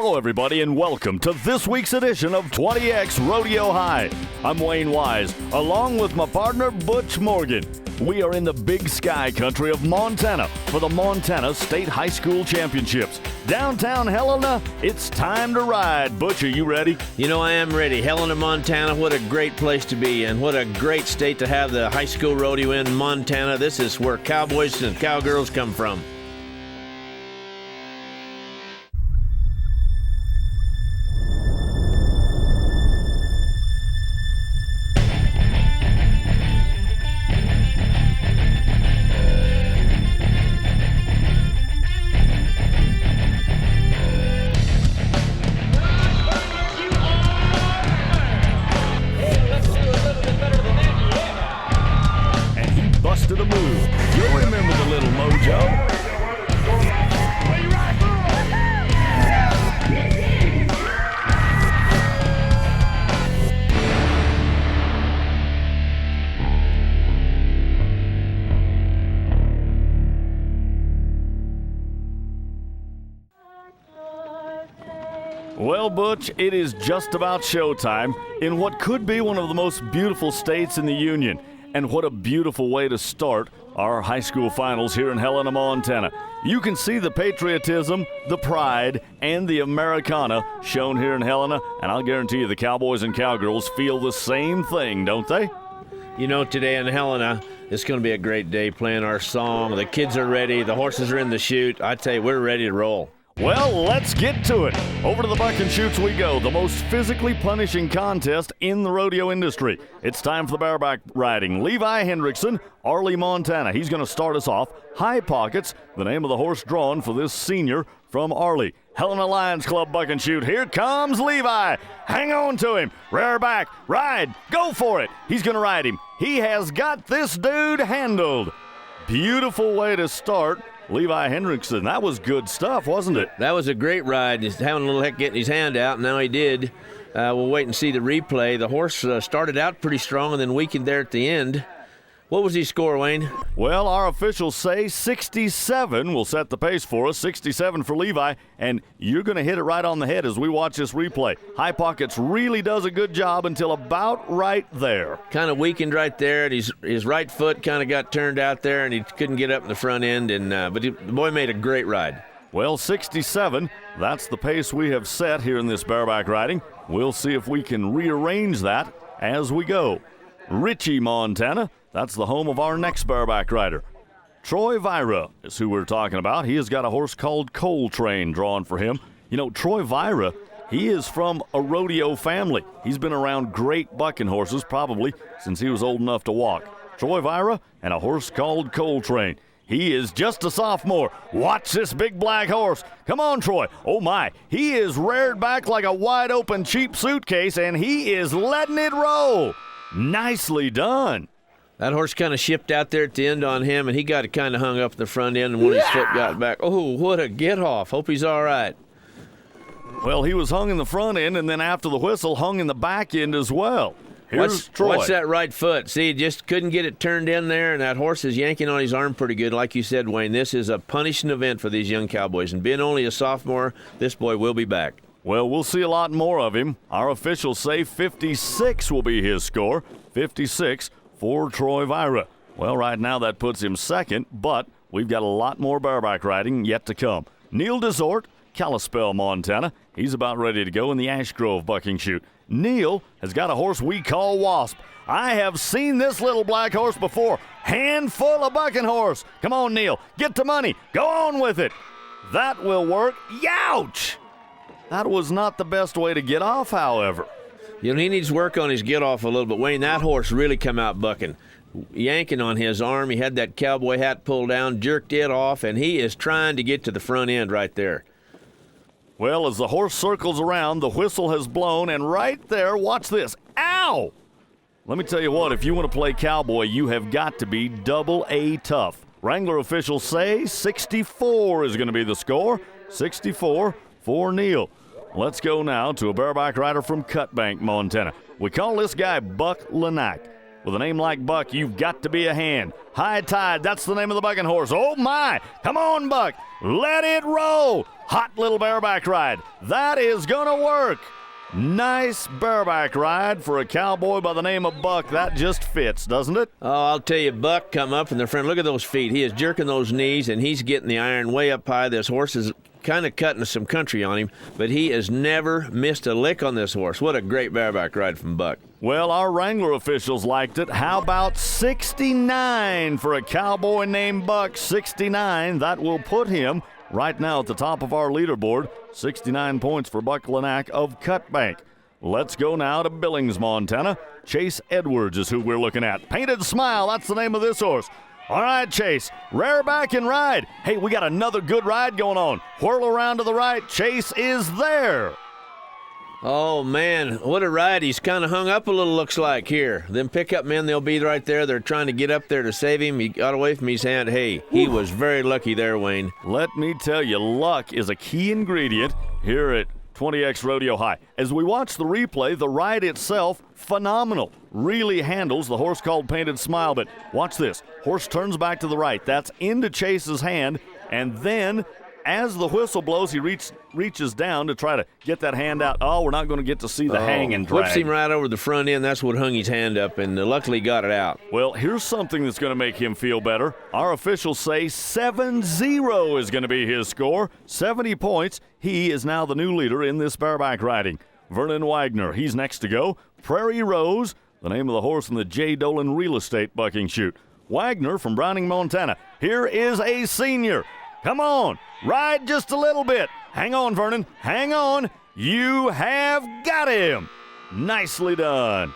Hello, everybody, and welcome to this week's edition of 20X Rodeo High. I'm Wayne Wise, along with my partner, Butch Morgan. We are in the big sky country of Montana for the Montana State High School Championships. Downtown Helena, it's time to ride. Butch, are you ready? You know, I am ready. Helena, Montana, what a great place to be, and what a great state to have the high school rodeo in Montana. This is where cowboys and cowgirls come from. To the move. You'll remember the little mojo. Well, Butch, it is just about showtime in what could be one of the most beautiful states in the Union. And what a beautiful way to start our high school finals here in Helena, Montana. You can see the patriotism, the pride, and the Americana shown here in Helena, and I'll guarantee you the cowboys and cowgirls feel the same thing, don't they? You know, today in Helena, it's going to be a great day playing our song. The kids are ready. The horses are in the chute. I tell you, we're ready to roll. Well, let's get to it. Over to the buck and chutes we go, the most physically punishing contest in the rodeo industry. It's time for the bareback riding. Levi Hendrickson, Arley, Montana. He's going to start us off. High Pockets, the name of the horse drawn for this senior from Arley. Helena Lions Club buck and chute. Here comes Levi. Hang on to him. Rear back. Ride. Go for it. He's going to ride him. He has got this dude handled. Beautiful way to start. Levi Hendrickson, that was good stuff, wasn't it? That was a great ride. He's having a little heck getting his hand out, and now he did. We'll wait and see the replay. The horse started out pretty strong and then weakened there at the end. What was his score, Wayne? Well, our officials say 67 will set the pace for us, 67 for Levi, and you're going to hit it right on the head as we watch this replay. High Pockets really does a good job until about right there. Kind of weakened right there, and his right foot kind of got turned out there, and he couldn't get up in the front end, but the boy made a great ride. Well, 67, that's the pace we have set here in this bareback riding. We'll see if we can rearrange that as we go. Ritchie, Montana. That's the home of our next bareback rider. Troy Vira is who we're talking about. He has got a horse called Coltrane drawn for him. You know, Troy Vira, he is from a rodeo family. He's been around great bucking horses probably since he was old enough to walk. Troy Vira and a horse called Coltrane. He is just a sophomore. Watch this big black horse. Come on, Troy. Oh, my. He is reared back like a wide-open cheap suitcase, and he is letting it roll. Nicely done. That horse kind of shipped out there at the end on him, and he got kind of hung up in the front end, and when his foot got back, oh, what a get-off. Hope he's all right. Well, he was hung in the front end, and then after the whistle, hung in the back end as well. Here's Troy. Watch that right foot. See, he just couldn't get it turned in there, and that horse is yanking on his arm pretty good. Like you said, Wayne, this is a punishing event for these young cowboys, and being only a sophomore, this boy will be back. Well, we'll see a lot more of him. Our officials say 56 will be his score. 56 for Troy Vira. Well, right now that puts him second, but we've got a lot more bareback riding yet to come. Neil Desort, Kalispell, Montana. He's about ready to go in the Ash Grove bucking chute. Neil has got a horse we call Wasp. I have seen this little black horse before. Handful of bucking horse. Come on, Neil. Get the money. Go on with it. That will work. Youch! That was not the best way to get off, however. You know, he needs work on his get-off a little bit. Wayne, that horse really come out bucking. Yanking on his arm. He had that cowboy hat pulled down, jerked it off, and he is trying to get to the front end right there. Well, as the horse circles around, the whistle has blown, and right there, watch this. Ow! Let me tell you what, if you want to play cowboy, you have got to be double A tough. Wrangler officials say 64 is going to be the score. 64 for Neil. Let's go now to a bareback rider from Cutbank, Montana. We call this guy Buck Lanack. With a name like Buck, you've got to be a hand. High Tide, that's the name of the bucking horse. Oh, my. Come on, Buck. Let it roll. Hot little bareback ride. That is going to work. Nice bareback ride for a cowboy by the name of Buck. That just fits, doesn't it? Oh, I'll tell you, Buck come up in the front. Look at those feet. He is jerking those knees, and he's getting the iron way up high. This horse is kind of cutting some country on him, but he has never missed a lick on this horse. What a great bareback ride from Buck. Well, our Wrangler officials liked it. How about 69 for a cowboy named Buck? 69. That will put him right now at the top of our leaderboard. 69 points for Buck Lanack of Cutbank. Let's go now to Billings, Montana. Chase Edwards is who we're looking at. Painted Smile, that's the name of this horse. All right, Chase, rear back and ride. Hey, we got another good ride going on. Whirl around to the right. Chase is there. Oh, man, what a ride. He's kind of hung up a little, looks like, here. Them pickup men, they'll be right there. They're trying to get up there to save him. He got away from his hand. Hey, he was very lucky there, Wayne. Let me tell you, luck is a key ingredient here at 20X Rodeo High. As we watch the replay, the ride itself, phenomenal. Really handles the horse called Painted Smile, but watch this. Horse turns back to the right. That's into Chase's hand, and then as the whistle blows, he reaches down to try to get that hand out. Oh, we're not going to get to see the hang and drag. Whips him right over the front end. That's what hung his hand up, and luckily got it out. Well, here's something that's going to make him feel better. Our officials say 7-0 is going to be his score. 70 points. He is now the new leader in this bareback riding. Vernon Wagner, he's next to go. Prairie Rose, the name of the horse in the J. Dolan Real Estate bucking chute. Wagner from Browning, Montana. Here is a senior. Come on, ride just a little bit. Hang on, Vernon, hang on. You have got him. Nicely done.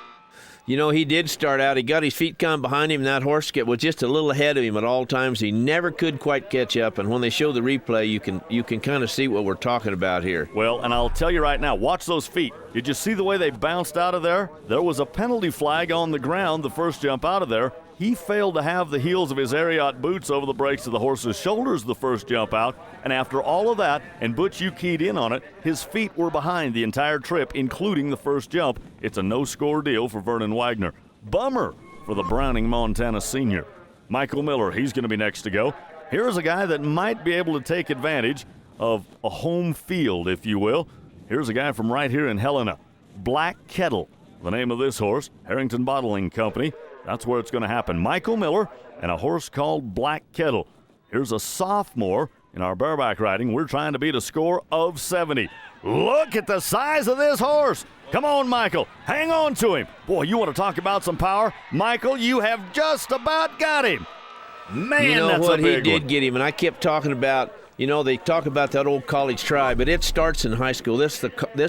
You know, he did start out. He got his feet kind of behind him, and that horse was just a little ahead of him at all times. He never could quite catch up, and when they show the replay, you can kind of see what we're talking about here. Well, and I'll tell you right now, watch those feet. Did you see the way they bounced out of there? There was a penalty flag on the ground the first jump out of there. He failed to have the heels of his Ariat boots over the brakes of the horse's shoulders the first jump out, and after all of that, and Butch, you keyed in on it, his feet were behind the entire trip, including the first jump. It's a no-score deal for Vernon Wagner. Bummer for the Browning, Montana senior. Michael Miller, he's going to be next to go. Here's a guy that might be able to take advantage of a home field, if you will. Here's a guy from right here in Helena. Black Kettle, the name of this horse, Harrington Bottling Company. That's where it's going to happen. Michael Miller and a horse called Black Kettle. Here's a sophomore in our bareback riding. We're trying to beat a score of 70. Look at the size of this horse. Come on, Michael. Hang on to him. Boy, you want to talk about some power? Michael, you have just about got him. Man, you know that's what? a big He did one. get him, and I kept talking about, you know, they talk about that old college try, but it starts in high school. This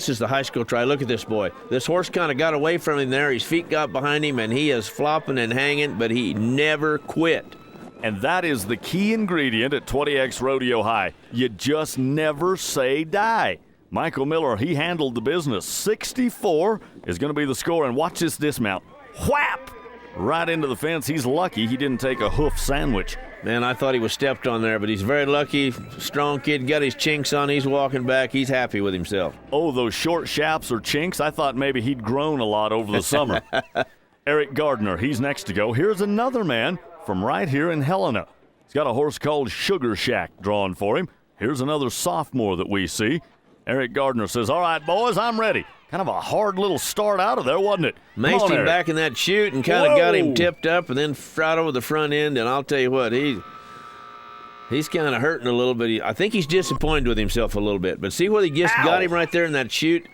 is the high school try. Look at this boy. This horse kind of got away from him there. His feet got behind him, and he is flopping and hanging, but he never quit. And that is the key ingredient at 20X Rodeo High. You just never say die. Michael Miller, he handled the business. 64 is going to be the score, and watch this dismount. Whap! Right into the fence. He's lucky he didn't take a hoof sandwich. Man, I thought he was stepped on there, but he's very lucky. Strong kid, got his chinks on. He's walking back. He's happy with himself. Oh, those short shaps or chinks. I thought maybe he'd grown a lot over the summer. Eric Gardner, he's next to go. Here's another man from right here in Helena. He's got a horse called Sugar Shack drawn for him. Here's another sophomore that we see. Eric Gardner says, all right, boys, I'm ready. Kind of a hard little start out of there, wasn't it? Maced him Eric. back in that chute and kind of got him tipped up and then right over the front end. And I'll tell you what, he's kind of hurting a little bit. I think he's disappointed with himself a little bit. But see what he just got him right there in that chute?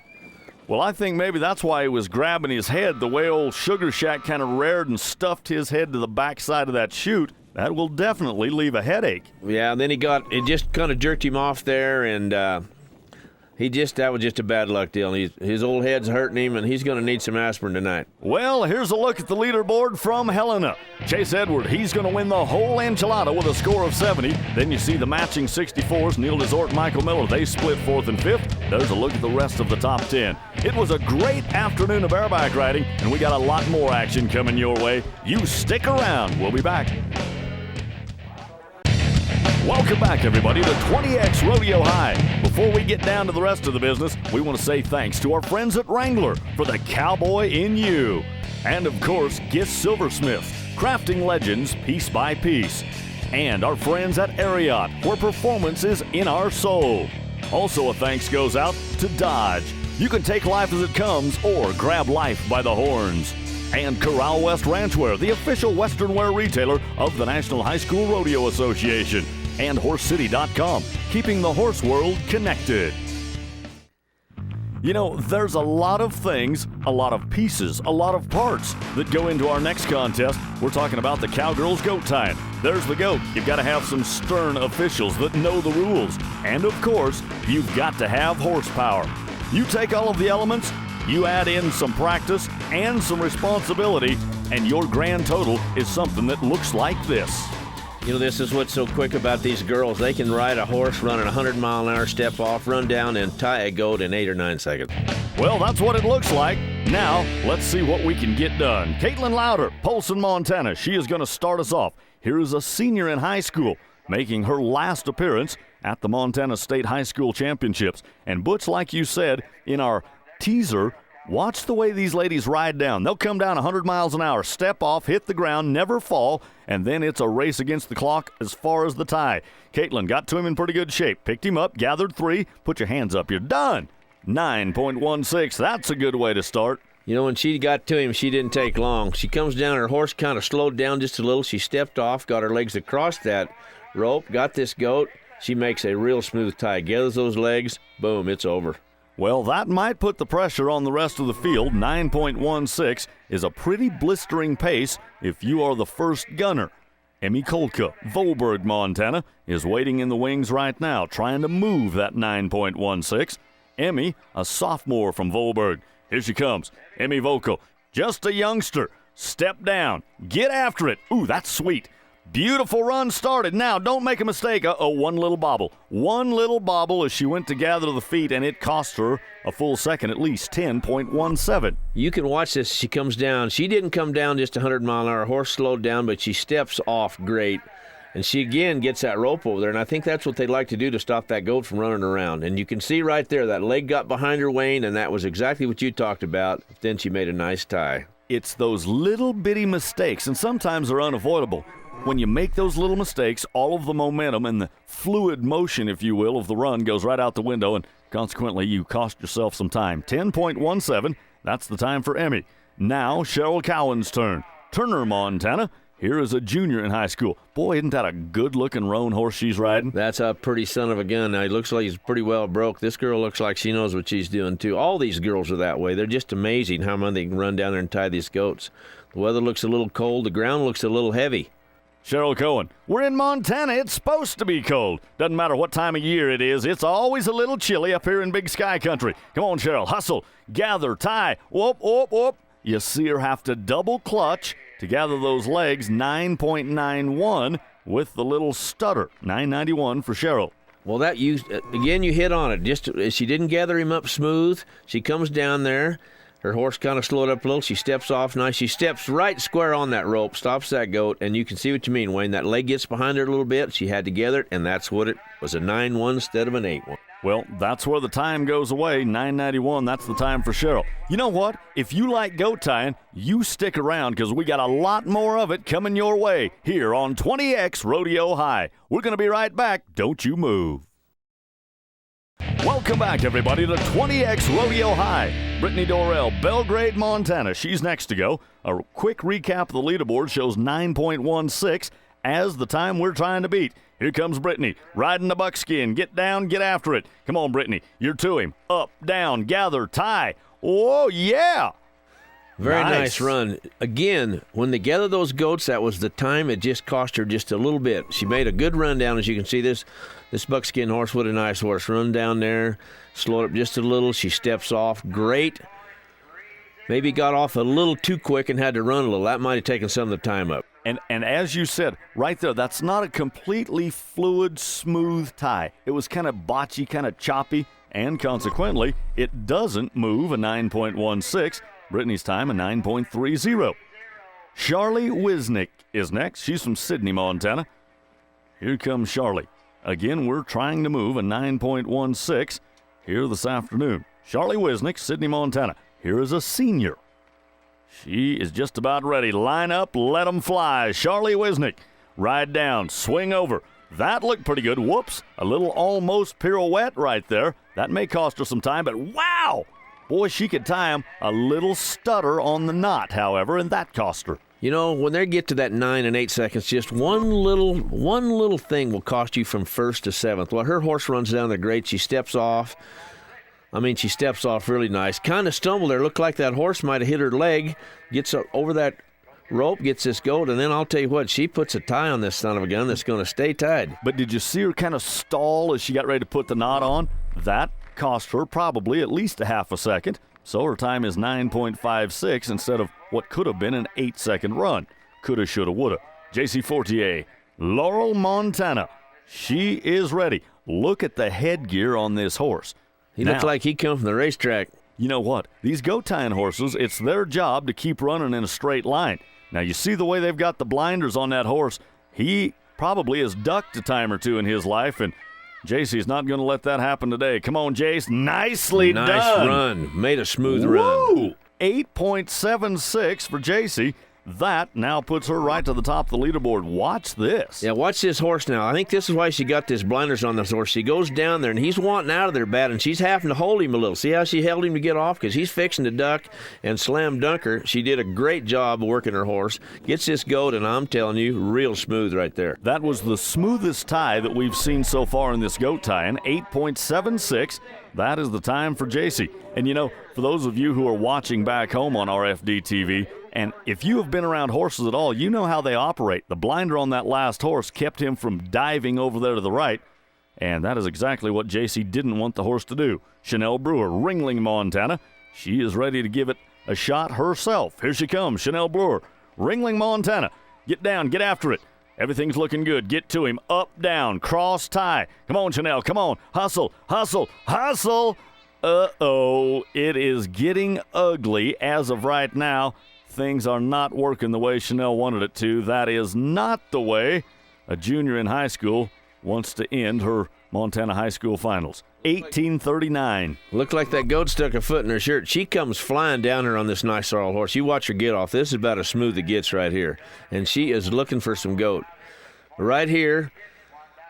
Well, I think maybe that's why he was grabbing his head, the way old Sugar Shack kind of reared and stuffed his head to the backside of that chute. That will definitely leave a headache. Yeah, and then it just kind of jerked him off there, and that was just a bad luck deal. His old head's hurting him, and he's going to need some aspirin tonight. Well, here's a look at the leaderboard from Helena. Chase Edward, he's going to win the whole enchilada with a score of 70. Then you see the matching 64s, Neil Desort and Michael Miller. They split 4th and 5th. There's a look at the rest of the top 10. It was a great afternoon of bareback riding, and we got a lot more action coming your way. You stick around. We'll be back. Welcome back, everybody, to 20X Rodeo High. Before we get down to the rest of the business, we want to say thanks to our friends at Wrangler for the cowboy in you. And of course, Giss Silversmiths, crafting legends piece by piece. And our friends at Ariat, where performance is in our soul. Also, a thanks goes out to Dodge. You can take life as it comes or grab life by the horns. And Corral West Ranchwear, the official Western wear retailer of the National High School Rodeo Association. And HorseCity.com, keeping the horse world connected. You know, there's a lot of things, a lot of pieces, a lot of parts that go into our next contest. We're talking about the Cowgirls goat tying. There's the goat. You've got to have some stern officials that know the rules. And of course, you've got to have horsepower. You take all of the elements, you add in some practice and some responsibility, and your grand total is something that looks like this. You know, this is what's so quick about these girls. They can ride a horse running 100-mile-an-hour, step off, run down, and tie a goat in 8 or 9 seconds. Well, that's what it looks like. Now, let's see what we can get done. Caitlin Louder, Polson, Montana. She is going to start us off. Here is a senior in high school making her last appearance at the Montana State High School Championships. And Butch, like you said in our teaser, watch the way these ladies ride down. They'll come down 100 miles an hour, step off, hit the ground, never fall, and then it's a race against the clock as far as the tie. Caitlin got to him in pretty good shape, picked him up, gathered 3, put your hands up, you're done. 9.16, that's a good way to start. You know, when she got to him, she didn't take long. She comes down, her horse kind of slowed down just a little. She stepped off, got her legs across that rope, got this goat. She makes a real smooth tie, gathers those legs, boom, it's over. Well, that might put the pressure on the rest of the field. 9.16 is a pretty blistering pace if you are the first gunner. Emmy Kolka, Volberg, Montana, is waiting in the wings right now, trying to move that 9.16. Emmy, a sophomore from Volberg. Here she comes. Emmy Vocal, just a youngster. Step down. Get after it. Ooh, that's sweet. Beautiful run started. Now, don't make a mistake. One little bobble. One little bobble as she went to gather the feet, and it cost her a full second, at least 10.17. You can watch this. She comes down. She didn't come down just 100-mile-an-hour. Horse slowed down, but she steps off great. And she, again, gets that rope over there, and I think that's what they'd like to do to stop that goat from running around. And you can see right there, that leg got behind her, Wayne, and that was exactly what you talked about. Then she made a nice tie. It's those little bitty mistakes, and sometimes they're unavoidable. When you make those little mistakes, all of the momentum and the fluid motion, if you will, of the run goes right out the window, and consequently you cost yourself some time. 10.17, that's the time for Emmy. Now Cheryl Cowan's turn. Turner, Montana. Here is a junior in high school. Boy, isn't that a good-looking roan horse she's riding? That's a pretty son of a gun. Now, he looks like he's pretty well broke. This girl looks like she knows what she's doing, too. All these girls are that way. They're just amazing how much they can run down there and tie these goats. The weather looks a little cold. The ground looks a little heavy. Cheryl Cowan, we're in Montana. It's supposed to be cold. Doesn't matter what time of year it is. It's always a little chilly up here in Big Sky Country. Come on, Cheryl. Hustle. Gather. Tie. Whoop, whoop, whoop. You see her have to double clutch to gather those legs. 9.91 with the little stutter. 9.91 for Cheryl. Well, that you hit on it. Just she didn't gather him up smooth. She comes down there. Her horse kind of slowed up a little. She steps off nice. She steps right square on that rope, stops that goat, and you can see what you mean, Wayne. That leg gets behind her a little bit. She had to gather it, and that's what it was, a 9-1 instead of an 8-1. Well, that's where the time goes away. 9.91, that's the time for Cheryl. You know what? If you like goat tying, you stick around because we got a lot more of it coming your way here on 20X Rodeo High. We're going to be right back. Don't you move. Welcome back, everybody, to 20X Rodeo High. Brittany Dorrell, Belgrade, Montana. She's next to go. A quick recap of the leaderboard shows 9.16 as the time we're trying to beat. Here comes Brittany, riding the buckskin. Get down, get after it. Come on, Brittany. You're to him. Up, down, gather, tie. Oh, yeah. Very nice run. Again, when they gathered those goats, that was the time. It just cost her just a little bit. She made a good run down. As you can see, this buckskin horse, what a nice horse. Run down there, slowed up just a little. She steps off. Great. Maybe got off a little too quick and had to run a little. That might have taken some of the time up. And as you said, right there, that's not a completely fluid, smooth tie. It was kind of botchy, kind of choppy, and consequently, it doesn't move a 9.16. Brittany's time, a 9.30. Charlie Wisnick is next. She's from Sidney, Montana. Here comes Charlie. Again, we're trying to move a 9.16 here this afternoon. Charlie Wisnick, Sidney, Montana. Here is a senior. She is just about ready. Line up, let 'em fly. Charlie Wisnick, ride down, swing over. That looked pretty good. Whoops, a little almost pirouette right there. That may cost her some time, but wow! Boy, she could tie him. A little stutter on the knot, however, and that cost her. You know, when they get to that 9 and 8 seconds, just one little thing will cost you from first to seventh. Well, her horse runs down the grade. She steps off. She steps off really nice. Kind of stumbled there. Looked like that horse might have hit her leg. Gets over that rope, gets this goat, and then I'll tell you what, she puts a tie on this son of a gun that's going to stay tied. But did you see her kind of stall as she got ready to put the knot on? That cost her probably at least a half a second. So her time is 9.56 instead of what could have been an 8-second run. Coulda, shoulda, woulda. J.C. Fortier, Laurel, Montana. She is ready. Look at the headgear on this horse. He looked like he come from the racetrack. You know what? These goat tying horses, it's their job to keep running in a straight line. Now, you see the way they've got the blinders on that horse. He probably has ducked a time or two in his life, and JC's not going to let that happen today. Come on, Jace. Nicely done. Nice run. Made a smooth run. 8.76 for JC. That now puts her right to the top of the leaderboard. Watch this. Yeah, watch this horse now. I think this is why she got this blinders on this horse. She goes down there, and he's wanting out of there bad, and she's having to hold him a little. See how she held him to get off? Because he's fixing to duck and slam dunk her. She did a great job of working her horse. Gets this goat, and I'm telling you, real smooth right there. That was the smoothest tie that we've seen so far in this goat tying. 8.76. That is the time for JC. And you know, for those of you who are watching back home on RFD TV, and if you have been around horses at all, you know how they operate. The blinder on that last horse kept him from diving over there to the right, and that is exactly what JC didn't want the horse to do. Chanel Brewer, Ringling, Montana. She is ready to give it a shot herself. Here she comes, Chanel Brewer, Ringling, Montana. Get down, get after it. Everything's looking good. Get to him. Up, down, cross, tie. Come on, Chanel, come on. Hustle, hustle, hustle. Uh-oh, it is getting ugly as of right now. Things are not working the way Chanel wanted it to. That is not the way a junior in high school wants to end her Montana high school finals. 18:39. Looked like that goat stuck a foot in her shirt. She comes flying down her on this nice sorrel horse. You watch her get off. This is about as smooth it gets right here. And she is looking for some goat. Right here,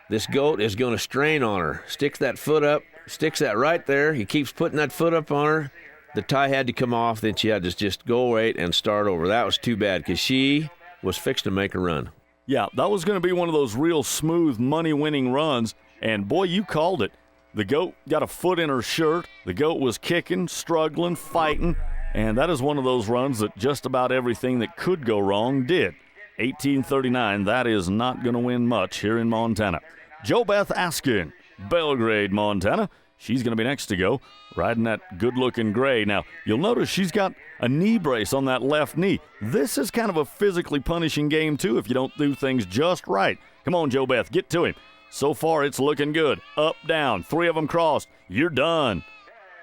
this goat is going to strain on her. Sticks that foot up. Sticks that right there. He keeps putting that foot up on her. The tie had to come off. Then she had to just go wait and start over. That was too bad because she was fixed to make a run. Yeah, that was going to be one of those real smooth, money-winning runs. And, boy, you called it. The goat got a foot in her shirt. The goat was kicking, struggling, fighting. And that is one of those runs that just about everything that could go wrong did. 18:39, that is not going to win much here in Montana. Jo Beth Askin, Belgrade, Montana. She's going to be next to go, riding that good-looking gray. Now, you'll notice she's got a knee brace on that left knee. This is kind of a physically punishing game, too, if you don't do things just right. Come on, Jo Beth, get to him. So far, it's looking good. Up, down, 3 of them crossed. You're done.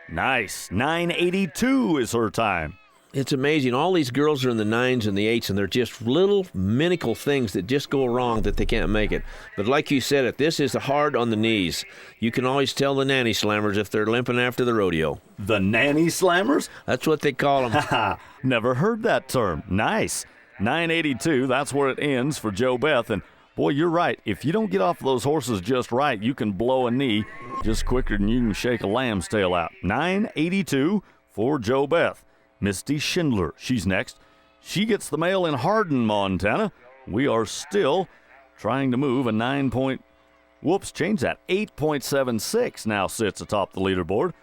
Nice. 9:82 is her time. It's amazing. All these girls are in the 9s and the 8s, and they're just little minical things that just go wrong that they can't make it. But like you said, this is hard on the knees. You can always tell the nanny slammers if they're limping after the rodeo. The nanny slammers? That's what they call them. Ha! Never heard that term. Nice. 9:82, that's where it ends for Jo Beth. And, boy, you're right. If you don't get off those horses just right, you can blow a knee just quicker than you can shake a lamb's tail out. 9:82 for Jo Beth. Misty Schindler, she's next. She gets the mail in Hardin, Montana. We are still trying to move a 8.76 now sits atop the leaderboard.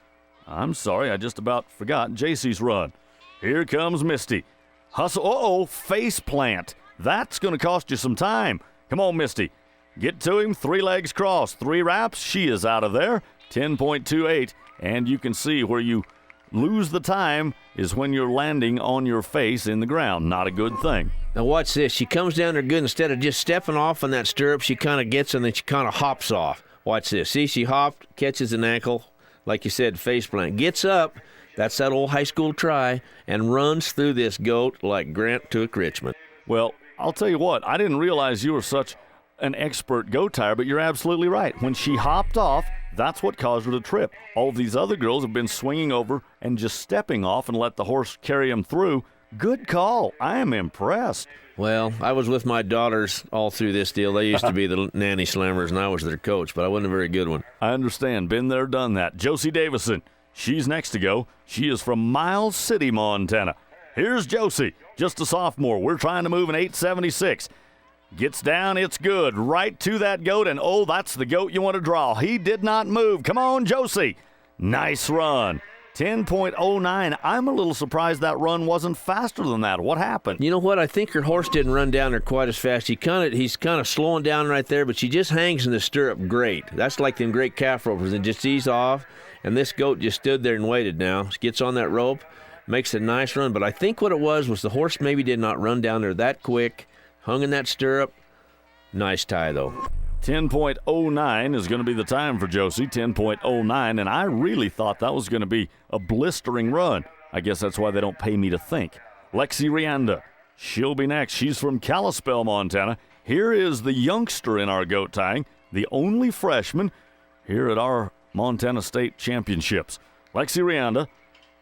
I'm sorry, I just about forgot JC's run. Here comes Misty. Hustle, face plant. That's going to cost you some time. Come on, Misty. Get to him, 3 legs crossed, 3 wraps. She is out of there, 10.28. And you can see where you lose the time is when you're landing on your face in the ground. Not a good thing. Now watch this. She comes down there good. Instead of just stepping off on that stirrup, she kind of gets and then she kind of hops off. Watch this. See, she hopped, catches an ankle, like you said, face plant. Gets up, that's that old high school try, and runs through this goat like Grant took Richmond. Well, I'll tell you what, I didn't realize you were such an expert goat tire, but you're absolutely right. When she hopped off, that's what caused her to trip. All of these other girls have been swinging over and just stepping off and let the horse carry them through. Good call. I am impressed. Well, I was with my daughters all through this deal. They used to be the nanny slammers, and I was their coach, but I wasn't a very good one. I understand. Been there, done that. Josie Davison, she's next to go. She is from Miles City, Montana. Here's Josie, just a sophomore. We're trying to move an 876. Gets down, it's good. Right to that goat, and oh, that's the goat you want to draw. He did not move. Come on, Josie. Nice run. 10.09. I'm a little surprised that run wasn't faster than that. What happened? You know what? I think her horse didn't run down there quite as fast. He's kind of slowing down right there, but she just hangs in the stirrup great. That's like them great calf ropers, and just ease off. And this goat just stood there and waited now. She gets on that rope, makes a nice run. But I think what it was the horse maybe did not run down there that quick, hung in that stirrup. Nice tie, though. 10.09 is going to be the time for Josie, 10.09, and I really thought that was going to be a blistering run. I guess that's why they don't pay me to think. Lexi Rianda, she'll be next. She's from Kalispell, Montana. Here is the youngster in our goat tying, the only freshman here at our Montana State Championships. Lexi Rianda,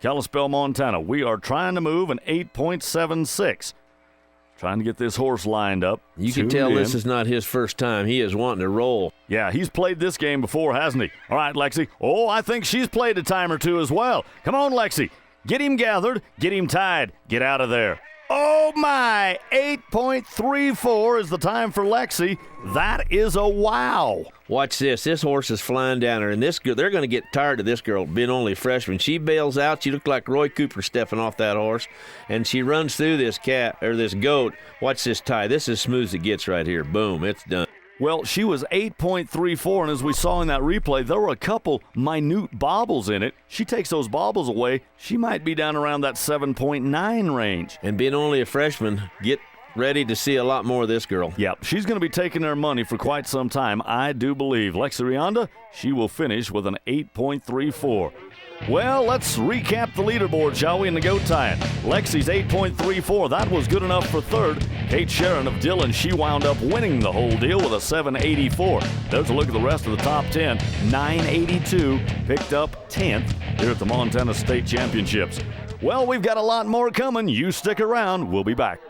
Kalispell, Montana. We are trying to move an 8.76. Trying to get this horse lined up. You can tell this is not his first time. He is wanting to roll. Yeah, he's played this game before, hasn't he? All right, Lexi. Oh, I think she's played a time or two as well. Come on, Lexi. Get him gathered. Get him tied. Get out of there. Oh, my. 8.34 is the time for Lexi. That is a wow. Watch this. This horse is flying down her, and this girl, they're going to get tired of this girl being only a freshman. She bails out. She looked like Roy Cooper stepping off that horse, and she runs through this this goat. Watch this tie. This is smooth as it gets right here. Boom. It's done. Well, she was 8.34, and as we saw in that replay, there were a couple minute bobbles in it. She takes those bobbles away, she might be down around that 7.9 range. And being only a freshman, get ready to see a lot more of this girl. Yep, she's going to be taking their money for quite some time, I do believe. Lexi Rianda, she will finish with an 8.34. Well, let's recap the leaderboard, shall we, in the goat tying. Lexi's 8.34. That was good enough for third. Kate Sharon of Dillon, she wound up winning the whole deal with a 7.84. There's a look at the rest of the top 10. 9.82 picked up 10th here at the Montana State Championships. Well, we've got a lot more coming. You stick around. We'll be back.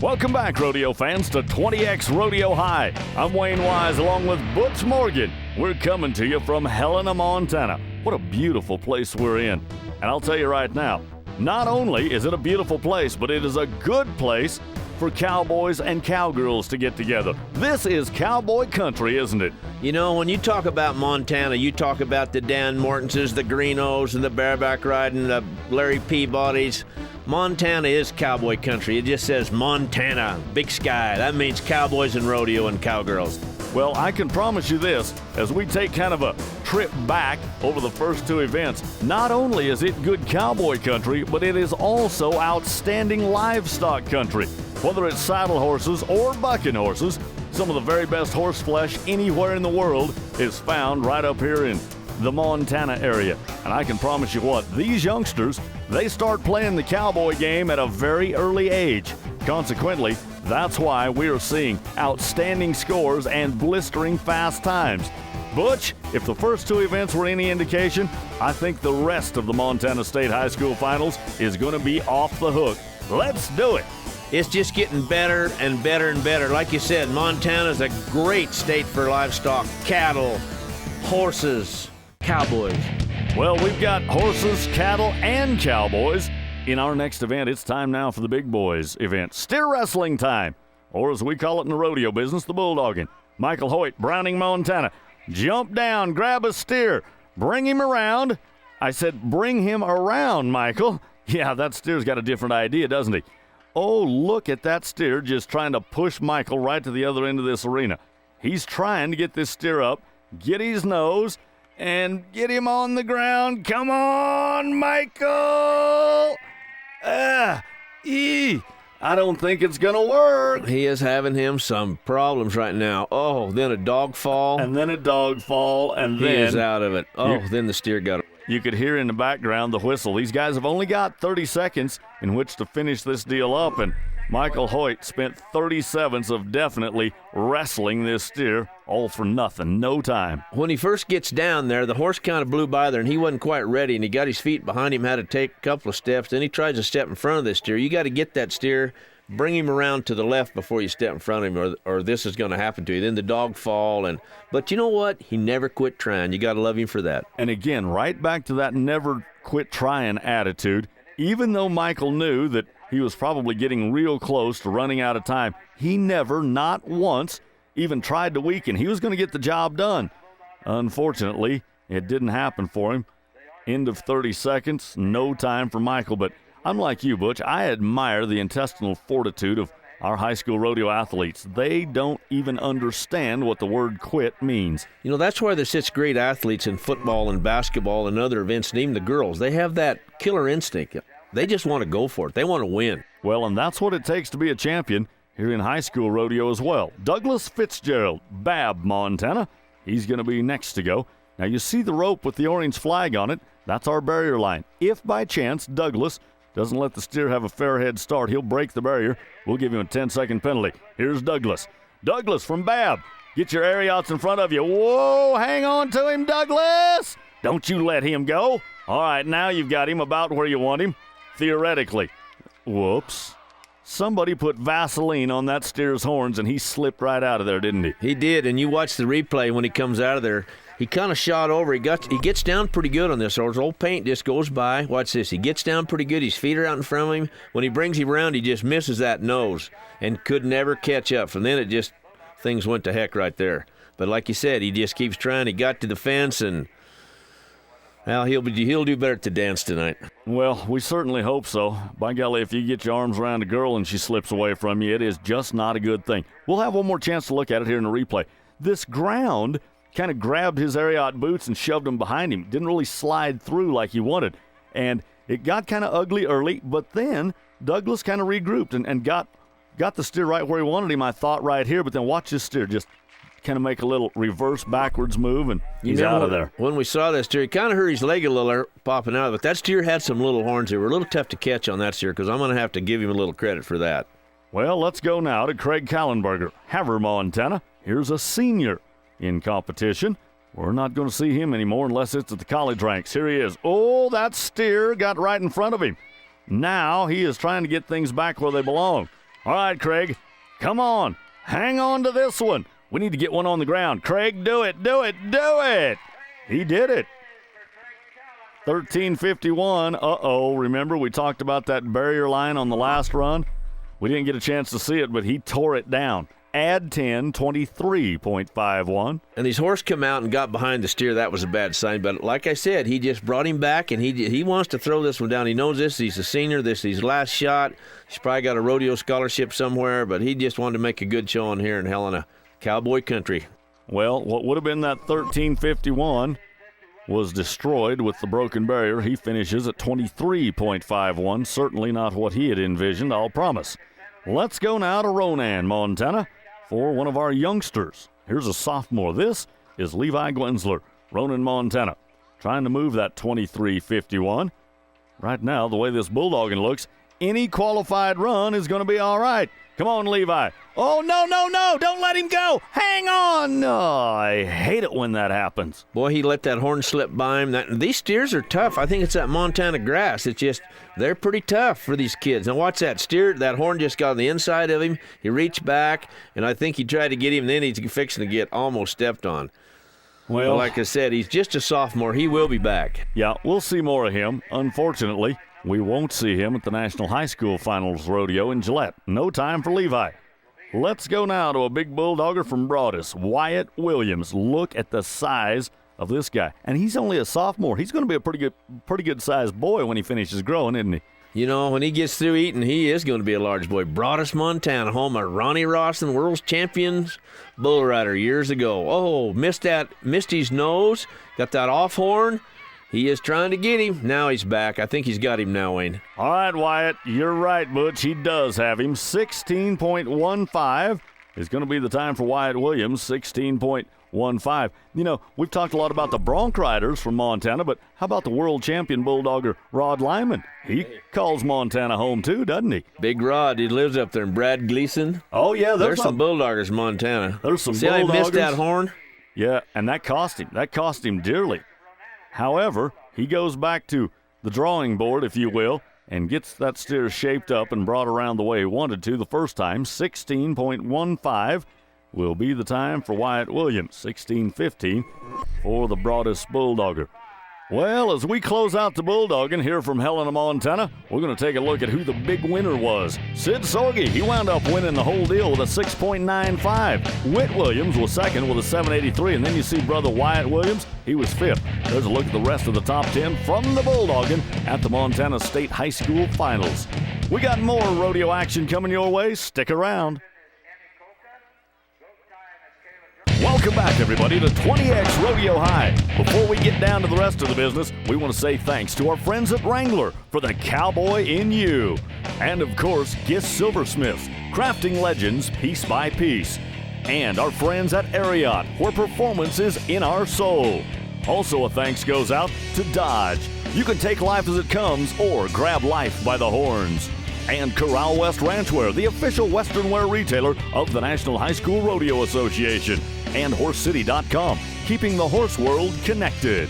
Welcome back, rodeo fans, to 20X Rodeo High. I'm Wayne Wise along with Butch Morgan. We're coming to you from Helena, Montana. What a beautiful place we're in. And I'll tell you right now, not only is it a beautiful place, but it is a good place for cowboys and cowgirls to get together. This is cowboy country, isn't it? You know, when you talk about Montana, you talk about the Dan Mortonses, the Greenos, and the bareback riding, the Larry Peabodys. Montana is cowboy country. It just says Montana, big sky. That means cowboys and rodeo and cowgirls. Well, I can promise you this, as we take kind of a trip back over the first two events, not only is it good cowboy country, but it is also outstanding livestock country. Whether it's saddle horses or bucking horses, some of the very best horse flesh anywhere in the world is found right up here in the Montana area. And I can promise you what, these youngsters, they start playing the cowboy game at a very early age. Consequently, that's why we are seeing outstanding scores and blistering fast times. Butch, if the first two events were any indication, I think the rest of the Montana State High School Finals is going to be off the hook. Let's do it. It's just getting better and better and better. Like you said, Montana's a great state for livestock, cattle, horses, cowboys. Well, we've got horses, cattle, and cowboys. In our next event, it's time now for the big boys event, steer wrestling time, or as we call it in the rodeo business, the bulldogging. Michael Hoyt, Browning, Montana. Jump down, grab a steer, bring him around. I said bring him around, Michael. Yeah, that steer's got a different idea, doesn't he? Oh, look at that steer just trying to push Michael right to the other end of this arena. He's trying to get this steer up, get his nose, and get him on the ground. Come on, Michael! I don't think it's going to work. He is having him some problems right now. Oh, then a dog fall. And then a dog fall, and then he is out of it. Oh, then the steer got it. You could hear in the background the whistle. These guys have only got 30 seconds in which to finish this deal up, and Michael Hoyt spent 37s of definitely wrestling this steer, all for nothing, no time. When he first gets down there, the horse kind of blew by there, and he wasn't quite ready, and he got his feet behind him, had to take a couple of steps. Then he tries to step in front of this steer. You got to get that steer, bring him around to the left before you step in front of him, or this is going to happen to you. Then the dog fall. But you know what? He never quit trying. You got to love him for that. And again, right back to that never quit trying attitude. Even though Michael knew that he was probably getting real close to running out of time, he never, not once, even tried to weaken. He was going to get the job done. Unfortunately, it didn't happen for him. End of 30 seconds, no time for Michael. But I'm like you, Butch. I admire the intestinal fortitude of our high school rodeo athletes. They don't even understand what the word quit means. You know, that's why there's such great athletes in football and basketball and other events, and even the girls. They have that killer instinct. They just want to go for it. They want to win. Well, and that's what it takes to be a champion here in high school rodeo as well. Douglas Fitzgerald, Babb, Montana. He's going to be next to go. Now, you see the rope with the orange flag on it. That's our barrier line. If by chance Douglas doesn't let the steer have a fair head start, he'll break the barrier. We'll give him a 10-second penalty. Here's Douglas. Douglas from Babb. Get your aerials in front of you. Whoa, hang on to him, Douglas. Don't you let him go. All right, now you've got him about where you want him. Theoretically. Whoops. Somebody put Vaseline on that steer's horns, and he slipped right out of there, didn't he? He did, and you watch the replay when he comes out of there. He kind of shot over. He gets down pretty good on this horse. Old paint just goes by. Watch this. He gets down pretty good. His feet are out in front of him. When he brings him around, he just misses that nose and could never catch up. From then, things went to heck right there. But like you said, he just keeps trying. He got to the fence, and well, he'll do better at the dance tonight. Well, we certainly hope so. By golly, if you get your arms around a girl and she slips away from you, it is just not a good thing. We'll have one more chance to look at it here in the replay. This ground kind of grabbed his Ariat boots and shoved him behind him. Didn't really slide through like he wanted. And it got kind of ugly early, but then Douglas kind of regrouped and got the steer right where he wanted him, I thought, right here. But then watch this steer just kind of make a little reverse backwards move, and he's out of there. When we saw that steer, he kind of hurt his leg a little popping out, but that steer had some little horns. They were a little tough to catch on that steer, because I'm going to have to give him a little credit for that. Well, let's go now to Craig Kallenberger, Havre, Montana. Here's a senior in competition. We're not going to see him anymore unless it's at the college ranks. Here he is. Oh, that steer got right in front of him. Now he is trying to get things back where they belong. All right, Craig, come on. Hang on to this one. We need to get one on the ground. Craig, do it, do it, do it. He did it. 13:51. Uh-oh. Remember, we talked about that barrier line on the last run? We didn't get a chance to see it, but he tore it down. Add 10, 23.51. And his horse come out and got behind the steer. That was a bad sign. But like I said, he just brought him back, and he wants to throw this one down. He knows this. He's a senior. This is his last shot. He's probably got a rodeo scholarship somewhere, but he just wanted to make a good showing here in Helena, Cowboy Country. Well, what would have been that 13:51 was destroyed with the broken barrier. He finishes at 23.51. Certainly not what he had envisioned, I'll promise. Let's go now to Ronan, Montana, for one of our youngsters. Here's a sophomore. This is Levi Gwensler, Ronan, Montana, trying to move that 23:51. Right now, the way this bulldogging looks, any qualified run is going to be all right. Come on, Levi. Oh, no, no, no. Don't let him go. Hang on. Oh, I hate it when that happens. Boy, he let that horn slip by him. These steers are tough. I think it's that Montana grass. It's just, they're pretty tough for these kids. Now watch that steer. That horn just got on the inside of him. He reached back, and I think he tried to get him, and then he's fixing to get almost stepped on. Well, but like I said, he's just a sophomore. He will be back. Yeah, we'll see more of him. Unfortunately, we won't see him at the National High School Finals Rodeo in Gillette. No time for Levi. Let's go now to a big bulldogger from Broadus, Wyatt Williams. Look at the size of this guy. And he's only a sophomore. He's going to be a pretty good sized boy when he finishes growing, isn't he? You know, when he gets through eating, he is going to be a large boy. Broadus, Montana, home of Ronnie Rawson, world's champions bull rider years ago. Oh, missed his nose, got that off horn. He is trying to get him. Now he's back. I think he's got him now, Wayne. All right, Wyatt, you're right, Butch. He does have him. 16.15 is going to be the time for Wyatt Williams. 16.15 1-5. You know, we've talked a lot about the bronc riders from Montana, but how about the world champion bulldogger Rod Lyman? He calls Montana home too, doesn't he? Big Rod, he lives up there in Brad Gleason. Oh, yeah. There's some bulldoggers in Montana. There's some See bulldoggers. how he missed that horn? Yeah, and that cost him. That cost him dearly. However, he goes back to the drawing board, if you will, and gets that steer shaped up and brought around the way he wanted to the first time. 16.15 will be the time for Wyatt Williams. 16:15 for the broadest bulldogger. Well, as we close out the bulldogging here from Helena, Montana, we're going to take a look at who the big winner was. Sid Sorge, he wound up winning the whole deal with a 6.95. Whit Williams was second with a 7.83, and then you see brother Wyatt Williams, he was fifth. There's a look at the rest of the top 10 from the bulldogging at the Montana State High School Finals. We got more rodeo action coming your way. Stick around. Welcome back, everybody, to 20X Rodeo High. Before we get down to the rest of the business, we want to say thanks to our friends at Wrangler for the cowboy in you. And, of course, Giss Silversmiths, crafting legends piece by piece. And our friends at Ariat, where performance is in our soul. Also, a thanks goes out to Dodge. You can take life as it comes or grab life by the horns. And Corral West Ranchwear, the official Western wear retailer of the National High School Rodeo Association. And HorseCity.com, keeping the horse world connected.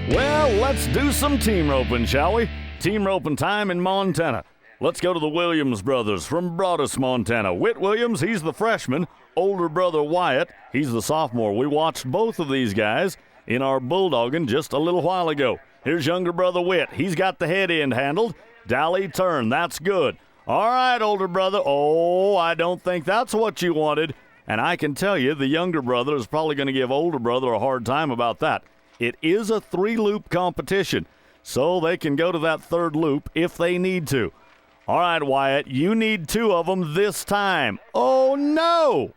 Well, let's do some team roping, shall we? Team roping time in Montana. Let's go to the Williams brothers from Broadus, Montana. Whit Williams, he's the freshman. Older brother Wyatt, he's the sophomore. We watched both of these guys in our bulldogging just a little while ago. Here's younger brother Whit. He's got the head end handled. Dally turn, that's good. All right, older brother. Oh, I don't think that's what you wanted. And I can tell you the younger brother is probably going to give older brother a hard time about that. It is a 3-loop competition, so they can go to that third loop if they need to. All right, Wyatt, you need 2 of them this time. Oh, no!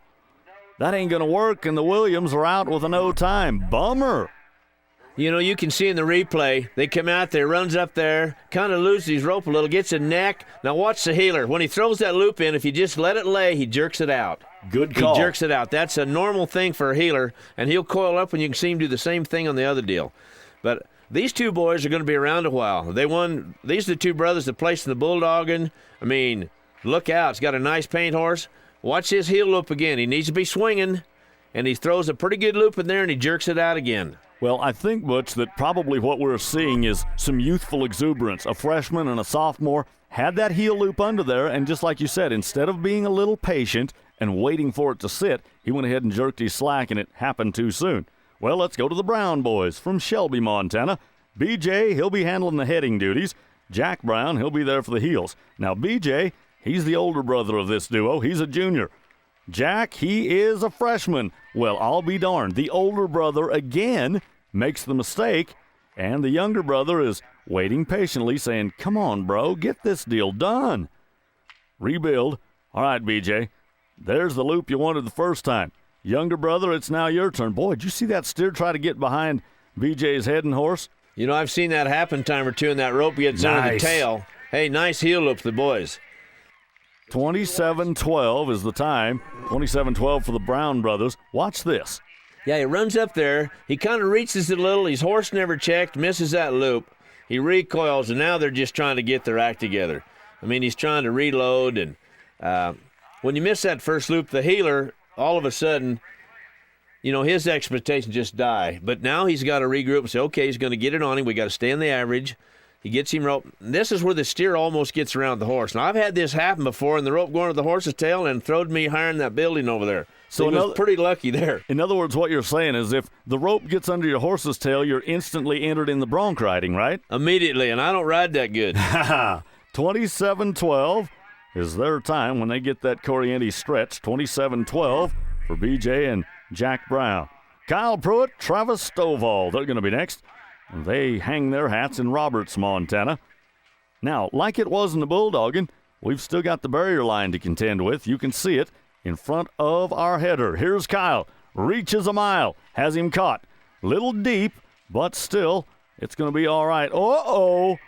That ain't going to work, and the Williams are out with a no time. Bummer. You know, you can see in the replay, they come out there, runs up there, kind of loses his rope a little, gets a neck. Now watch the heeler. When he throws that loop in, if you just let it lay, he jerks it out. Good call. He jerks it out. That's a normal thing for a heeler, and he'll coil up, and you can see him do the same thing on the other deal. But these 2 boys are going to be around a while. They won. These are the 2 brothers that placed in the bulldogging. I mean, look out. He's got a nice paint horse. Watch his heel loop again. He needs to be swinging, and he throws a pretty good loop in there, and he jerks it out again. Well, I think, Butch, that probably what we're seeing is some youthful exuberance. A freshman and a sophomore had that heel loop under there, and just like you said, instead of being a little patient and waiting for it to sit, he went ahead and jerked his slack, and it happened too soon. Well, let's go to the Brown boys from Shelby, Montana. BJ, he'll be handling the heading duties. Jack Brown, he'll be there for the heels. Now, BJ, he's the older brother of this duo. He's a junior. Jack, he is a freshman. Well, I'll be darned. The older brother, again, makes the mistake, and the younger brother is waiting patiently, saying, come on, bro, get this deal done. Rebuild. All right, BJ. There's the loop you wanted the first time. Younger brother, it's now your turn. Boy, did you see that steer try to get behind BJ's head and horse? You know, I've seen that happen time or two, and that rope gets under the tail. Hey, nice heel loop, the boys. 27:12 is the time. 27:12 for the Brown brothers. Watch this. Yeah, he runs up there. He kind of reaches it a little. His horse never checked, misses that loop. He recoils, and now they're just trying to get their act together. I mean, he's trying to reload, and when you miss that first loop, the heeler, all of a sudden, you know, his expectations just die. But now he's got to regroup and say, okay, he's going to get it on him. We got to stay on the average. He gets him rope. This is where the steer almost gets around the horse. Now, I've had this happen before, and the rope going to the horse's tail and throwed me higher in that building over there. So he was pretty lucky there. In other words, what you're saying is if the rope gets under your horse's tail, you're instantly entered in the bronc riding, right? Immediately, and I don't ride that good. 27:12 is their time when they get that Corriente stretch. 27:12 for BJ and Jack Brown. Kyle Pruitt, Travis Stovall, they're going to be next. They hang their hats in Roberts, Montana. Now, like it was in the bulldogging, we've still got the barrier line to contend with. You can see it in front of our header. Here's Kyle. Reaches a mile. Has him caught. Little deep, but still, it's going to be all right. Uh-oh.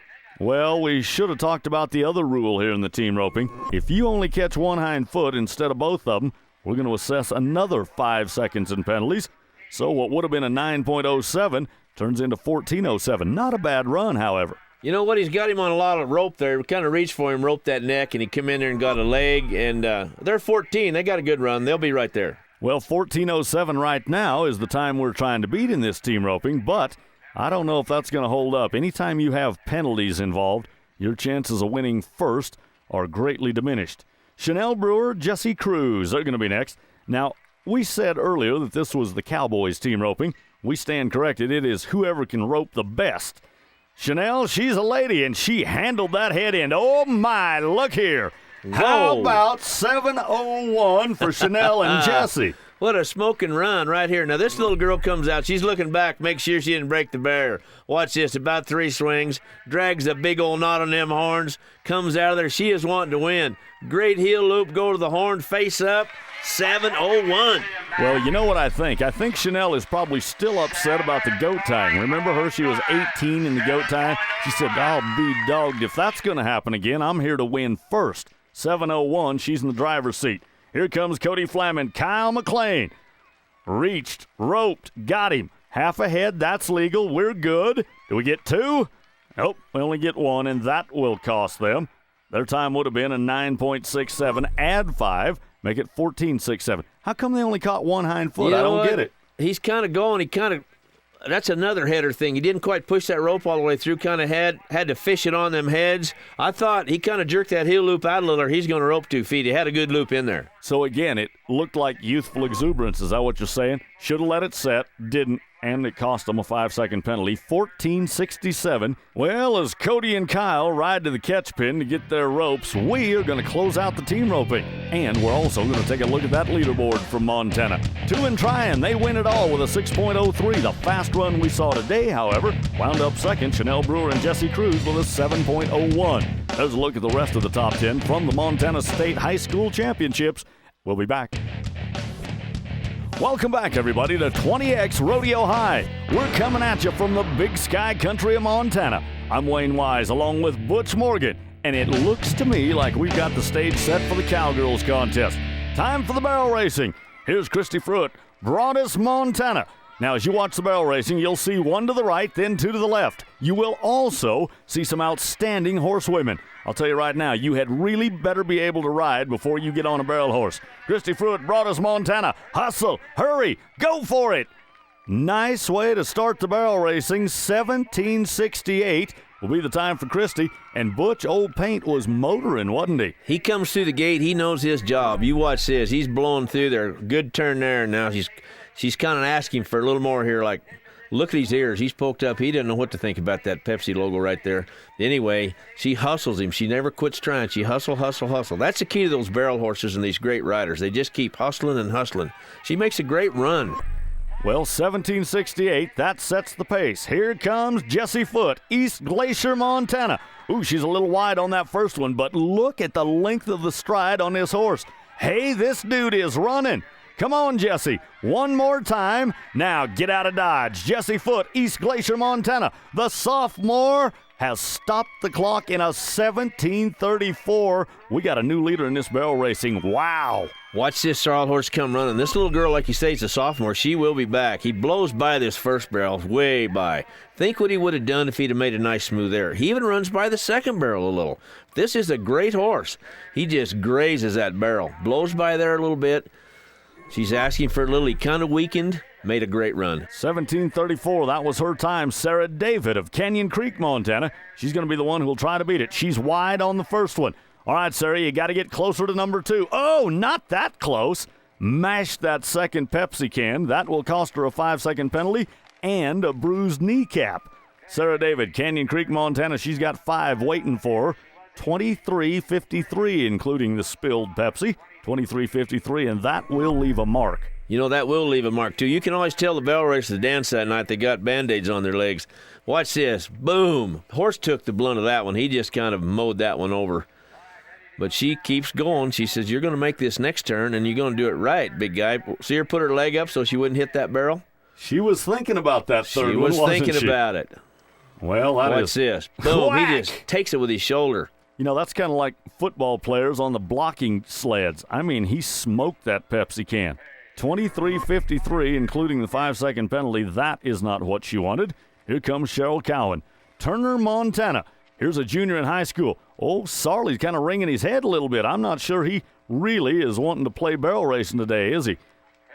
Well, we should have talked about the other rule here in the team roping. If you only catch one hind foot instead of both of them, we're going to assess another 5 seconds in penalties. So what would have been a 9.07 turns into 14.07. Not a bad run, however. You know what? He's got him on a lot of rope there. We kind of reached for him, roped that neck, and he come in there and got a leg. And they're 14. They got a good run. They'll be right there. Well, 14.07 right now is the time we're trying to beat in this team roping, but I don't know if that's going to hold up. Anytime you have penalties involved, your chances of winning first are greatly diminished. Chanel Brewer, Jesse Cruz are going to be next. Now, we said earlier that this was the Cowboys team roping. We stand corrected. It is whoever can rope the best. Chanel, she's a lady, and she handled that head end. Oh, my, look here. Whoa. How about 7:01 for Chanel and Jesse? What a smoking run right here. Now, this little girl comes out. She's looking back, make sure she didn't break the barrier. Watch this. About 3 swings. Drags a big old knot on them horns. Comes out of there. She is wanting to win. Great heel loop. Go to the horn. Face up. 7:01. Well, you know what I think? I think Chanel is probably still upset about the goat tying. Remember her? She was 18 in the goat tying. She said, I'll be dogged. If that's going to happen again, I'm here to win first. 7:01. She's in the driver's seat. Here comes Cody Flamin. Kyle McLean. Reached, roped, got him. Half a head, that's legal. We're good. Do we get 2? Nope, we only get 1, and that will cost them. Their time would have been a 9.67. Add 5, make it 14.67. How come they only caught 1 hind foot? I don't get it. He's kind of going. That's another header thing. He didn't quite push that rope all the way through. Kind of had to fish it on them heads. I thought he kind of jerked that heel loop out a little. He's going to rope 2 feet. He had a good loop in there. So again, it looked like youthful exuberance. Is that what you're saying? Should have let it set. Didn't. And it cost them a 5-second penalty. 14.67. Well, as Cody and Kyle ride to the catch pin to get their ropes, we are going to close out the team roping. And we're also going to take a look at that leaderboard from Montana. 2 and trying. They win it all with a 6.03. The fast run we saw today, however, wound up second. Chanel Brewer and Jesse Cruz with a 7.01. There's a look at the rest of the top 10 from the Montana State High School Championships. We'll be back. Welcome back, everybody, to 20X Rodeo High. We're coming at you from the Big Sky country of Montana. I'm Wayne Wise, along with Butch Morgan, and it looks to me like we've got the stage set for the Cowgirls contest. Time for the barrel racing. Here's Christy Fruitt, Broadus, Montana. Now, as you watch the barrel racing, you'll see 1 to the right, then 2 to the left. You will also see some outstanding horsewomen. I'll tell you right now, you had really better be able to ride before you get on a barrel horse. Christy Fruitt, Broadus, Montana. Hustle, hurry, go for it. Nice way to start the barrel racing. 17:68 will be the time for Christy. And Butch, old Paint, was motoring, wasn't he? He comes through the gate. He knows his job. You watch this. He's blowing through there. Good turn there. Now she's kind of asking for a little more here, like, look at his ears. He's poked up. He didn't know what to think about that Pepsi logo right there. Anyway, she hustles him. She never quits trying. She hustle. That's the key to those barrel horses and these great riders. They just keep hustling and hustling. She makes a great run. Well, 17:68, that sets the pace. Here comes Jessie Foote, East Glacier, Montana. Ooh, she's a little wide on that first one, but look at the length of the stride on this horse. Hey, this dude is running. Come on, Jesse. 1 more time. Now get out of Dodge. Jessie Foote, East Glacier, Montana. The sophomore has stopped the clock in a 17:34. We got a new leader in this barrel racing. Wow. Watch this sorrel horse come running. This little girl, like you say, is a sophomore. She will be back. He blows by this first barrel, way by. Think what he would have done if he'd have made a nice smooth air. He even runs by the second barrel a little. This is a great horse. He just grazes that barrel. Blows by there a little bit. She's asking for a little. He kind of weakened. Made a great run. 17:34, that was her time. Sarah David of Canyon Creek, Montana. She's going to be the one who will try to beat it. She's wide on the first one. All right, Sarah, you got to get closer to number 2. Oh, not that close. Mashed that second Pepsi can. That will cost her a 5-second penalty and a bruised kneecap. Sarah David, Canyon Creek, Montana. She's got 5 waiting for her. 23:53, including the spilled Pepsi. 23:53, and that will leave a mark. You know, that will leave a mark, too. You can always tell the barrel racers dance that night. They got Band-Aids on their legs. Watch this. Boom. Horse took the blunt of that one. He just kind of mowed that one over. But she keeps going. She says, you're going to make this next turn, and you're going to do it right, big guy. See her put her leg up so she wouldn't hit that barrel? She was thinking about that third one, wasn't she? She was thinking about it. Well, Watch this. Boom. Whack. He just takes it with his shoulder. You know, that's kind of like football players on the blocking sleds. I mean, he smoked that Pepsi can. 23:53, including the 5-second penalty. That is not what she wanted. Here comes Cheryl Cowan. Turner, Montana. Here's a junior in high school. Oh, Sarley's kind of wringing his head a little bit. I'm not sure he really is wanting to play barrel racing today, is he?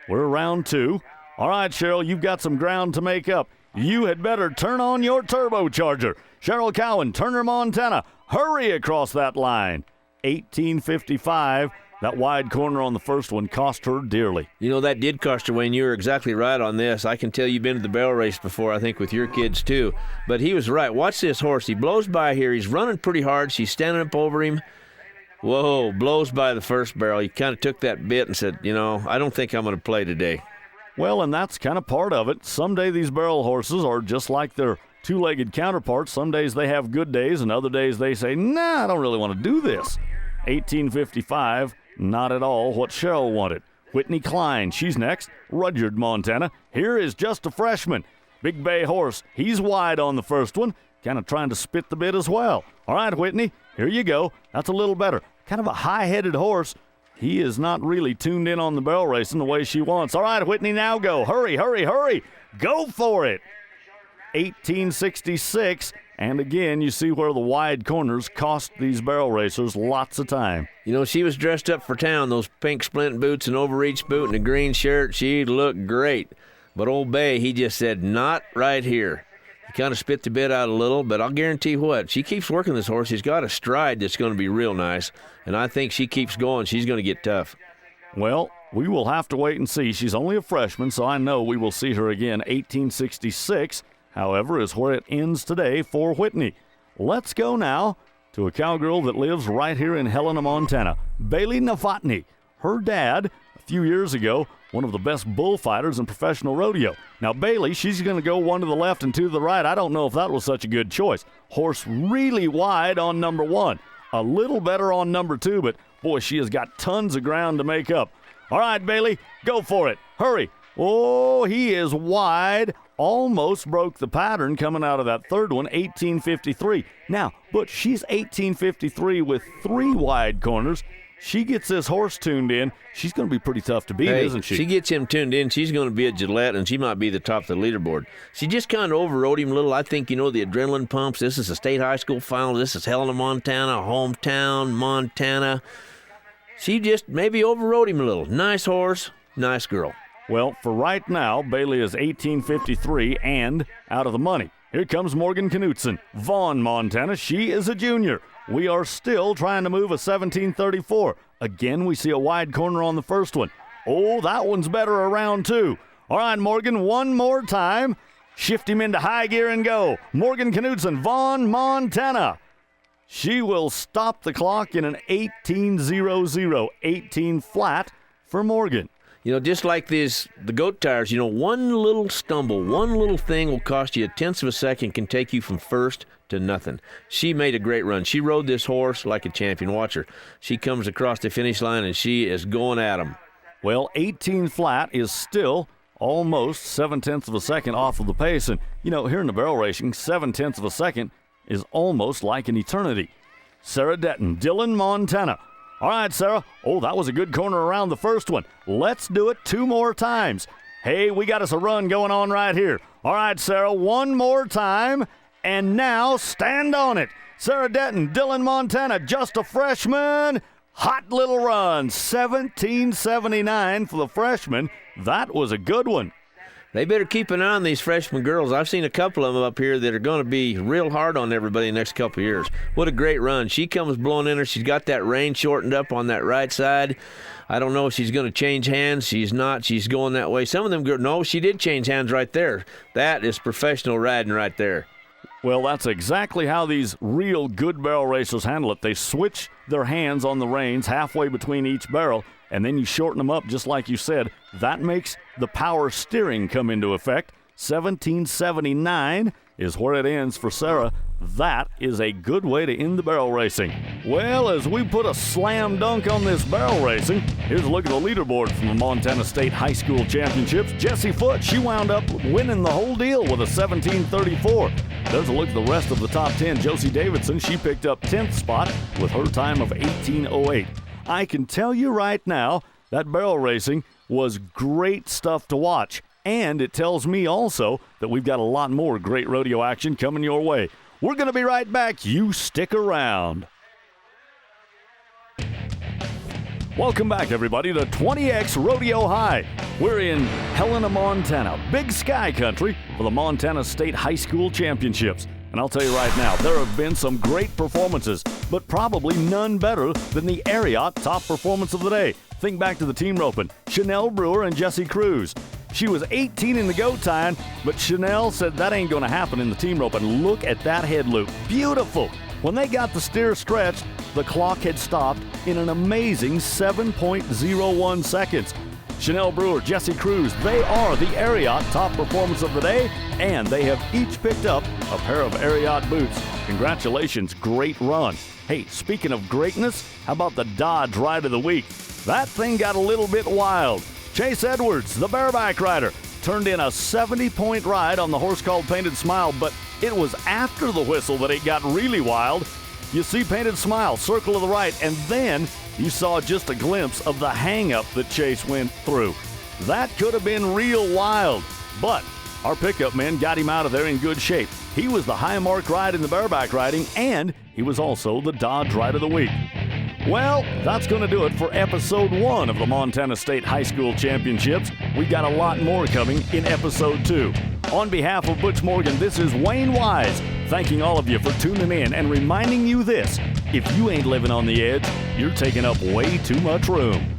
We're round 2. All right, Cheryl, you've got some ground to make up. You had better turn on your turbocharger. Cheryl Cowan, Turner, Montana. Hurry across that line. 18:55. That wide corner on the first one cost her dearly. You know, that did cost her, Wayne. You're exactly right on this. I can tell you've been to the barrel race before, I think, with your kids, too. But he was right. Watch this horse. He blows by here. He's running pretty hard. She's standing up over him. Whoa, blows by the first barrel. He kind of took that bit and said, you know, I don't think I'm going to play today. Well, and that's kind of part of it. Someday these barrel horses are just like their two-legged counterparts. Some days they have good days, and other days they say, nah, I don't really want to do this. 18:55. Not at all what Cheryl wanted. Whitney Klein, she's next. Rudyard, Montana. Here is just a freshman. Big bay horse. He's wide on the first one. Kind of trying to spit the bit as well. All right, Whitney, here you go. That's a little better. Kind of a high-headed horse. He is not really tuned in on the barrel racing the way she wants. All right, Whitney, now go. Hurry, hurry, hurry. Go for it. 18:66. And again, you see where the wide corners cost these barrel racers lots of time. You know, she was dressed up for town, those pink splint boots and overreach boot and a green shirt. She looked great. But old Bay, he just said, not right here. He kind of spit the bit out a little, but I'll guarantee what, she keeps working this horse. He's got a stride that's going to be real nice, and I think she keeps going. She's going to get tough. Well, we will have to wait and see. She's only a freshman, so I know we will see her again. 18:66. However, is where it ends today for Whitney. Let's go now to a cowgirl that lives right here in Helena, Montana, Bailey Novotny. Her dad, a few years ago, one of the best bullfighters in professional rodeo. Now, Bailey, she's going to go one to the left and two to the right. I don't know if that was such a good choice. Horse really wide on number 1. A little better on number 2, but boy, she has got tons of ground to make up. All right, Bailey, go for it. Hurry. Oh, he is wide. Almost broke the pattern coming out of that third one, 18:53. Now, but she's 18:53 with 3 wide corners. She gets this horse tuned in. She's going to be pretty tough to beat, isn't she? She gets him tuned in. She's going to be a Gillette, and she might be the top of the leaderboard. She just kind of overrode him a little. I think, you know, the adrenaline pumps. This is a state high school final. This is Helena, Montana, hometown, Montana. She just maybe overrode him a little. Nice horse, nice girl. Well, for right now, Bailey is 18:53 and out of the money. Here comes Morgan Knutson, Vaughn, Montana. She is a junior. We are still trying to move a 17:34. Again, we see a wide corner on the first one. Oh, that one's better around 2. All right, Morgan, one more time. Shift him into high gear and go. Morgan Knutson, Vaughn, Montana. She will stop the clock in an 18:00, 18 flat for Morgan. You know, just like the goat tires, you know, one little stumble, one little thing will cost you 1/10 of a second, can take you from first to nothing. She made a great run. She rode this horse like a champion. Watch her. She comes across the finish line, and she is going at him. Well, 18 flat is still almost 7/10 of a second off of the pace. And, you know, here in the barrel racing, 7/10 of a second is almost like an eternity. Sarah Detton, Dillon, Montana. All right, Sarah. Oh, that was a good corner around the first one. Let's do it 2 more times. Hey, we got us a run going on right here. All right, Sarah, 1 more time. And now stand on it. Sarah Detton, Dillon, Montana, just a freshman. Hot little run. 17:79 for the freshman. That was a good one. They better keep an eye on these freshman girls. I've seen a couple of them up here that are going to be real hard on everybody in the next couple of years. What a great run. She comes blowing in her. She's got that rein shortened up on that right side. I don't know if she's going to change hands. She's not. She's going that way. Some of them girls, no, she did change hands right there. That is professional riding right there. Well, that's exactly how these real good barrel racers handle it. They switch their hands on the reins halfway between each barrel, and then you shorten them up just like you said. That makes the power steering come into effect. 17:79 is where it ends for Sarah. That is a good way to end the barrel racing. Well, as we put a slam dunk on this barrel racing, here's a look at the leaderboard from the Montana State High School Championships. Jessie Foote, she wound up winning the whole deal with a 17:34. There's a look at the rest of the top 10. Josie Davidson, she picked up 10th spot with her time of 18:08. I can tell you right now that barrel racing was great stuff to watch. And it tells me also that we've got a lot more great rodeo action coming your way. We're going to be right back. You stick around. Welcome back, everybody, to 20X Rodeo High. We're in Helena, Montana, Big Sky Country for the Montana State High School Championships. And I'll tell you right now, there have been some great performances, but probably none better than the Ariat top performance of the day. Think back to the team roping, Chanel Brewer and Jessie Cruz. She was 18 in the goat tying, but Chanel said that ain't going to happen in the team rope. And look at that head loop. Beautiful. When they got the steer stretched, the clock had stopped in an amazing 7.01 seconds. Chanel Brewer, Jessie Cruz, they are the Ariat top performance of the day, and they have each picked up a pair of Ariat boots. Congratulations, great run. Hey, speaking of greatness, how about the Dodge Ride of the Week? That thing got a little bit wild. Chase Edwards, the bareback rider, turned in a 70-point ride on the horse called Painted Smile, but it was after the whistle that it got really wild. You see Painted Smile, circle to the right, and then you saw just a glimpse of the hang-up that Chase went through. That could have been real wild, but our pickup men got him out of there in good shape. He was the high mark ride in the bareback riding, and he was also the Dodge Ride of the Week. Well, that's going to do it for Episode 1 of the Montana State High School Championships. We've got a lot more coming in Episode 2. On behalf of Butch Morgan, this is Wayne Wise, thanking all of you for tuning in and reminding you this: if you ain't living on the edge, you're taking up way too much room.